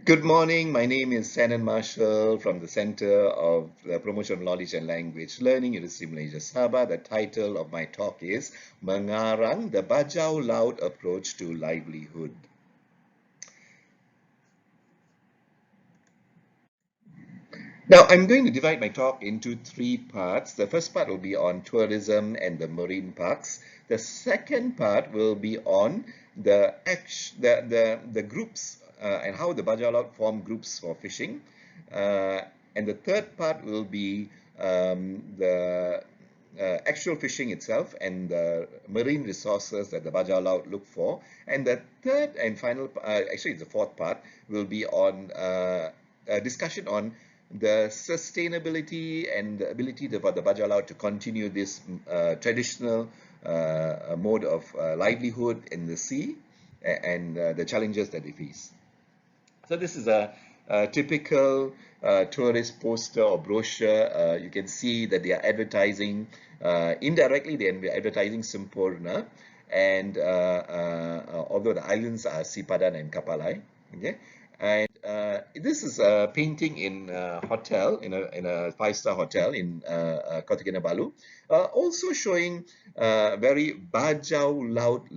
Good morning. My name is Sanan Marshall from the Center of the Promotion of Knowledge and Language Learning, University of Malaysia, Sabah. The title of my talk is Mangarang, the Bajau Laut Approach to Livelihood. Now, I'm going to divide my talk into three parts. The first part will be on tourism and the marine parks. The second part will be on the groups and how the Bajau Laut form groups for fishing. And the third part will be the actual fishing itself and the marine resources that the Bajau Laut look for. And the third and final, actually the fourth part, will be on a discussion on the sustainability and the ability for the Bajau Laut to continue this traditional mode of livelihood in the sea and the challenges that they face. So this is a typical tourist poster or brochure. You can see that they are advertising, indirectly they are advertising Sempurna, and although the islands are Sipadan and Kapalai, okay? And this is a painting in a hotel, in a five-star hotel in Kota Kinabalu, also showing very Bajau Laut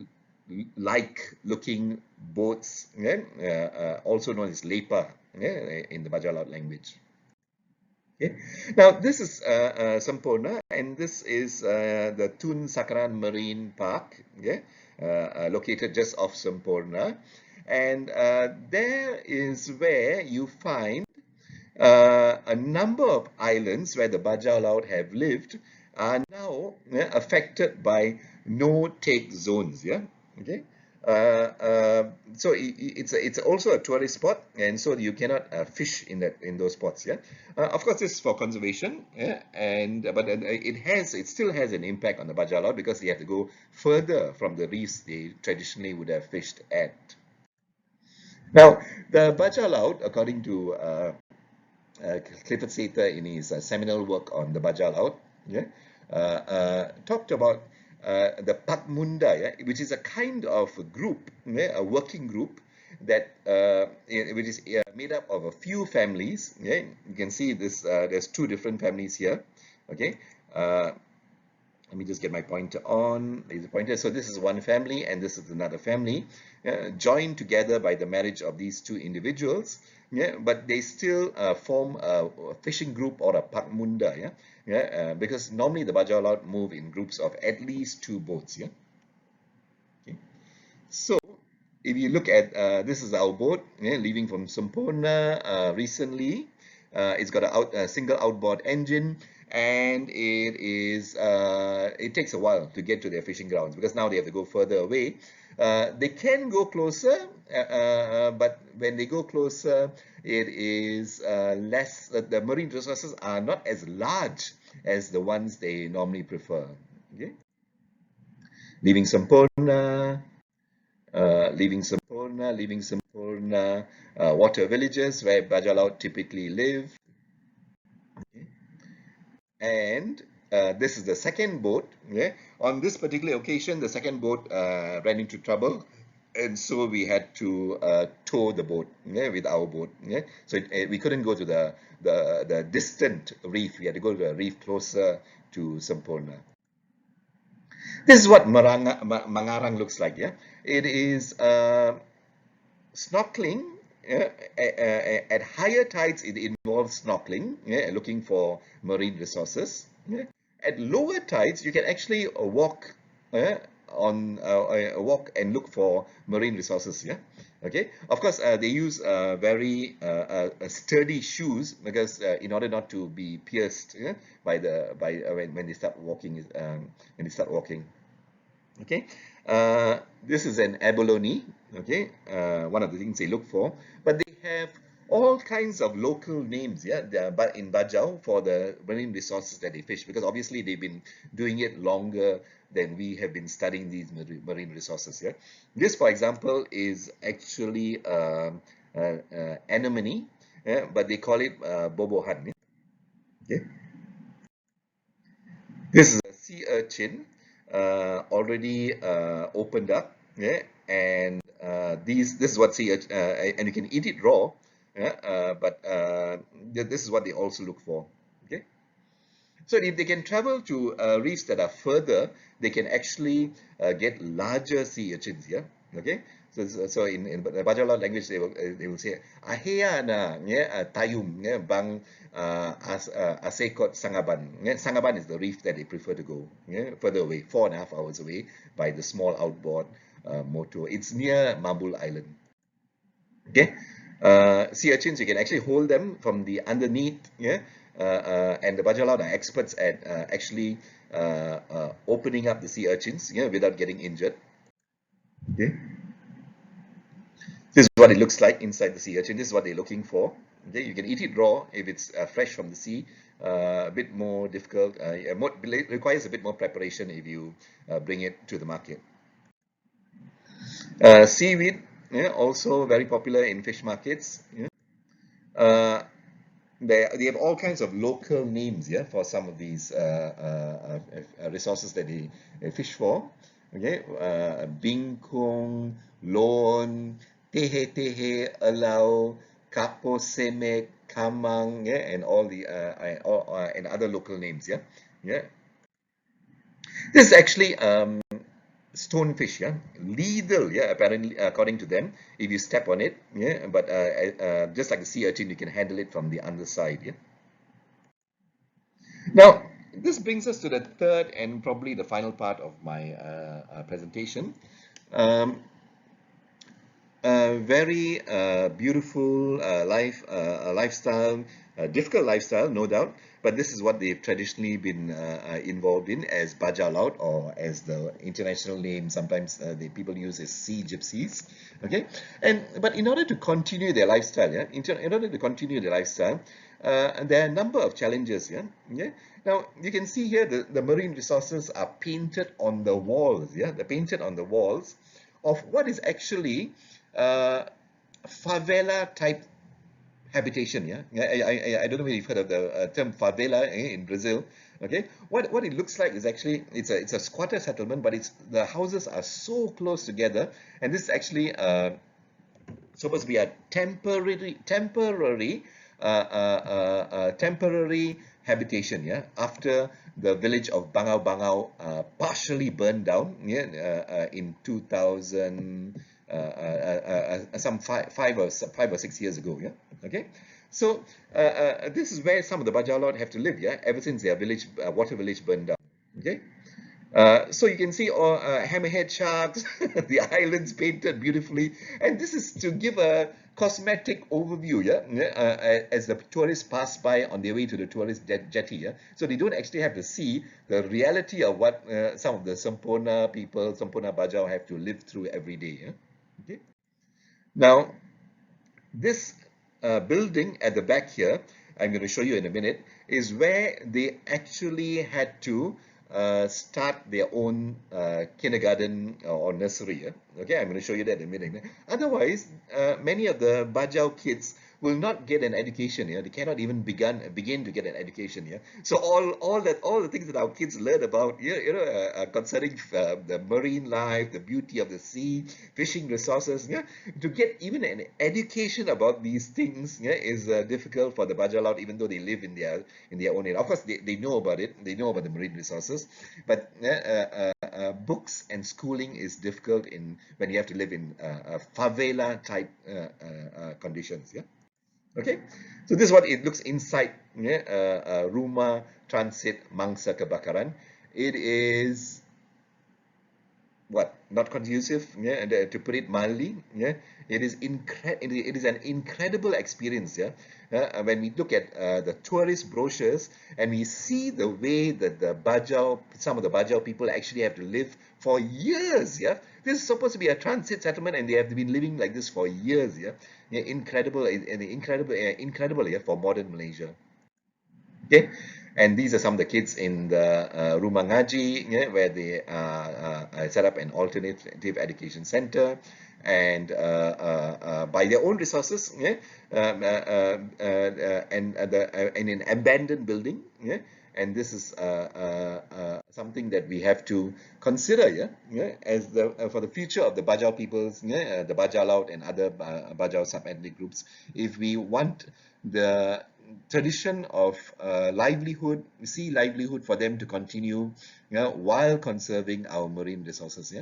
like looking boats, also known as lepa, in the Bajau Laut language. Okay. Now this is Sempurna, and this is the Tun Sakaran Marine Park, located just off Sempurna, and there is where you find a number of islands where the Bajau Laut have lived are now affected by no-take zones. Yeah, okay. So it's also a tourist spot, and so you cannot fish in those spots. Yeah, of course this is for conservation. Yeah, but it still has an impact on the Bajau Laut because they have to go further from the reefs they traditionally would have fished at. Now the Bajau Laut, according to Clifford Sater in his seminal work on the Bajau Laut, talked about the Pakmunda, which is a kind of a group, a working group that which is made up of a few families. You can see this. There's two different families here. Okay. Let me just get my pointer on. There's a pointer. So this is one family and this is another family, joined together by the marriage of these two individuals. But they still form a fishing group or a pakmunda. Because normally the Bajau Laut move in groups of at least two boats. Okay. So if you look at this is our boat, leaving from Sempurna recently. It's got a single outboard engine, and it takes a while to get to their fishing grounds because now they have to go further away. They can go closer, but when they go closer, it is less. The marine resources are not as large as the ones they normally prefer. Okay, leaving Sempurna. Leaving Sempurna, water villages where Bajau Laut typically live. Okay. And this is the second boat. On this particular occasion, the second boat ran into trouble, and so we had to tow the boat with our boat. So we couldn't go to the distant reef. We had to go to a reef closer to Sempurna. This is what Mangarang looks like. It is snorkeling. At higher tides, it involves snorkeling, looking for marine resources. At lower tides, you can actually walk walk and look for marine resources. Okay. Of course, they use very sturdy shoes because in order not to be pierced when they start walking. Okay. This is an abalone. Okay. One of the things they look for, but they have all kinds of local names, but in Bajau for the marine resources that they fish, because obviously they've been doing it longer than we have been studying these marine resources. This, for example, is actually anemone, but they call it bobohan. Okay. This is a sea urchin already opened up, and this is what sea urchin, and you can eat it raw. but this is what they also look for. Okay. So if they can travel to reefs that are further, they can actually get larger sea urchins. Yeah. Okay. So in the Bajau Laut language, they will say ahea na tayum bang asekot sangaban. Sangaban is the reef that they prefer to go further away, 4.5 hours away by the small outboard motor. It's near Mabul Island. Okay, sea urchins, you can actually hold them from the underneath, and the Bajau are experts at actually opening up the sea urchins, without getting injured. Okay, this is what it looks like inside the sea urchin. This is what they're looking for. Okay, you can eat it raw if it's fresh from the sea. A bit more difficult. Requires a bit more preparation if you bring it to the market. Seaweed, also very popular in fish markets. Uh, they have all kinds of local names, for some of these resources that they fish for. Okay, bingkong, lon, tehe tehe, alau, kapo semek, kamang, and all the and other local names. Yeah. This is actually stonefish, lethal, apparently, according to them, if you step on it, but just like the sea urchin, you can handle it from the underside. Now, this brings us to the third and probably the final part of my presentation. Um, a very beautiful lifestyle, difficult lifestyle, no doubt, but this is what they've traditionally been involved in as Bajau Laut, or as the international name sometimes the people use as sea gypsies. Okay, but in order to continue their lifestyle, in order to continue their lifestyle, there are a number of challenges. Now you can see here the marine resources are painted on the walls. They're painted on the walls of what is actually favela type habitation. I don't know if you've heard of the term favela in Brazil. Okay, what it looks like is actually it's a squatter settlement, but the houses are so close together, and this is actually supposed to be a temporary habitation. After the village of Bangau Bangau partially burned down, in 2000, some 5 or 6 years ago. Okay, so this is where some of the Bajau Laut have to live. Ever since their village, water village, burned down. Okay. So you can see all hammerhead sharks, the islands painted beautifully, and this is to give a cosmetic overview, as the tourists pass by on their way to the tourist jetty. So they don't actually have to see the reality of what some of the Sempurna people, Sempurna Bajau, have to live through every day. Okay. Now, this building at the back here, I'm going to show you in a minute, is where they actually had to start their own kindergarten or nursery. Okay, I'm going to show you that in a minute. Otherwise, many of the Bajau kids will not get an education. They cannot even begin to get an education. So all the things that our kids learn about, concerning the marine life, the beauty of the sea, fishing resources, to get even an education about these things, is difficult for the Bajau Laut, even though they live in their own area. Of course, they know about it. They know about the marine resources, but books and schooling is difficult when you have to live in favela type conditions. Okay, so this is what it looks inside Rumah Transit Mangsa Kebakaran. It is not conducive, and to put it mildly. It is an incredible experience. When we look at the tourist brochures and we see the way that some of the Bajau people actually have to live for years. This is supposed to be a transit settlement, and they have been living like this for years. Incredible, incredible for modern Malaysia. Okay, and these are some of the kids in the Rumah Ngaji, where they set up an alternative education center, and by their own resources, and in an abandoned building. And this is something that we have to consider, as the for the future of the Bajau peoples, the Bajau Laut and other Bajau sub-ethnic groups. If we want the tradition of livelihood, sea livelihood for them to continue, while conserving our marine resources.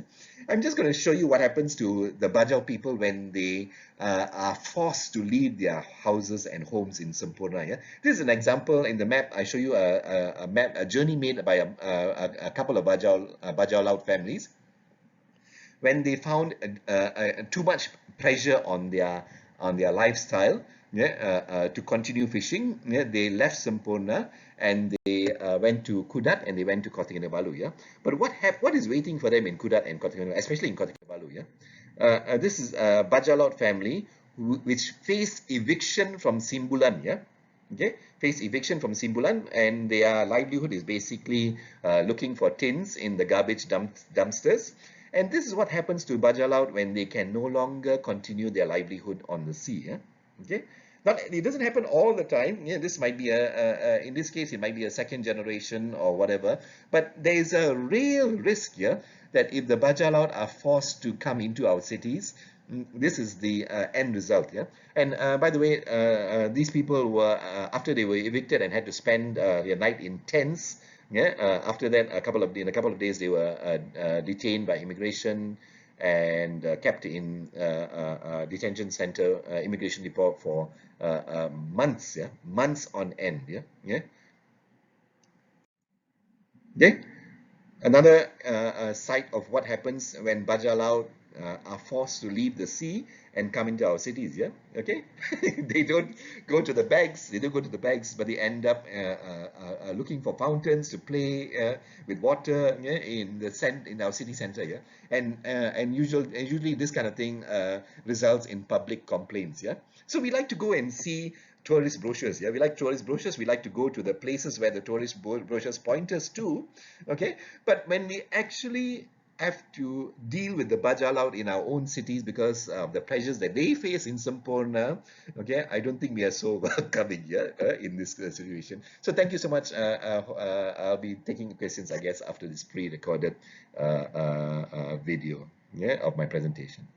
I'm just going to show you what happens to the Bajau people when they are forced to leave their houses and homes in Sempurna. This is an example in the map. I show you a map, a journey made by a couple of Bajau Laut families when they found too much pressure on their lifestyle, to continue fishing. They left Sempurna and they went to Kudat and they went to Kota Kinabalu. But what is waiting for them in Kudat and Kota Kinabalu, especially in Kota Kinabalu? This is a Bajau Laut family which faced eviction from Simbulan. Face eviction from Simbulan, and their livelihood is basically looking for tins in the garbage dumpsters. And this is what happens to Bajau Laut when they can no longer continue their livelihood on the sea. Now, it doesn't happen all the time. This might be in this case, it might be a second generation or whatever. But there is a real risk here that if the Bajau Laut are forced to come into our cities, this is the end result. And by the way, these people were after they were evicted and had to spend their night in tents. After that, in a couple of days, they were detained by immigration and kept in detention center, immigration depot for months. Months on end. Okay. Another side of what happens when Bajau Laut are forced to leave the sea and come into our cities. Okay. They don't go to the banks. They don't go to the banks, but they end up looking for fountains to play with water in our city center. And usually this kind of thing results in public complaints. So we like to go and see tourist brochures. We like tourist brochures. We like to go to the places where the tourist brochures point us to. Okay, but when we actually have to deal with the Bajau Laut in our own cities because of the pressures that they face in Sempurna, okay, I don't think we are so welcoming in this situation. So thank you so much. I'll be taking questions, I guess, after this pre-recorded video of my presentation.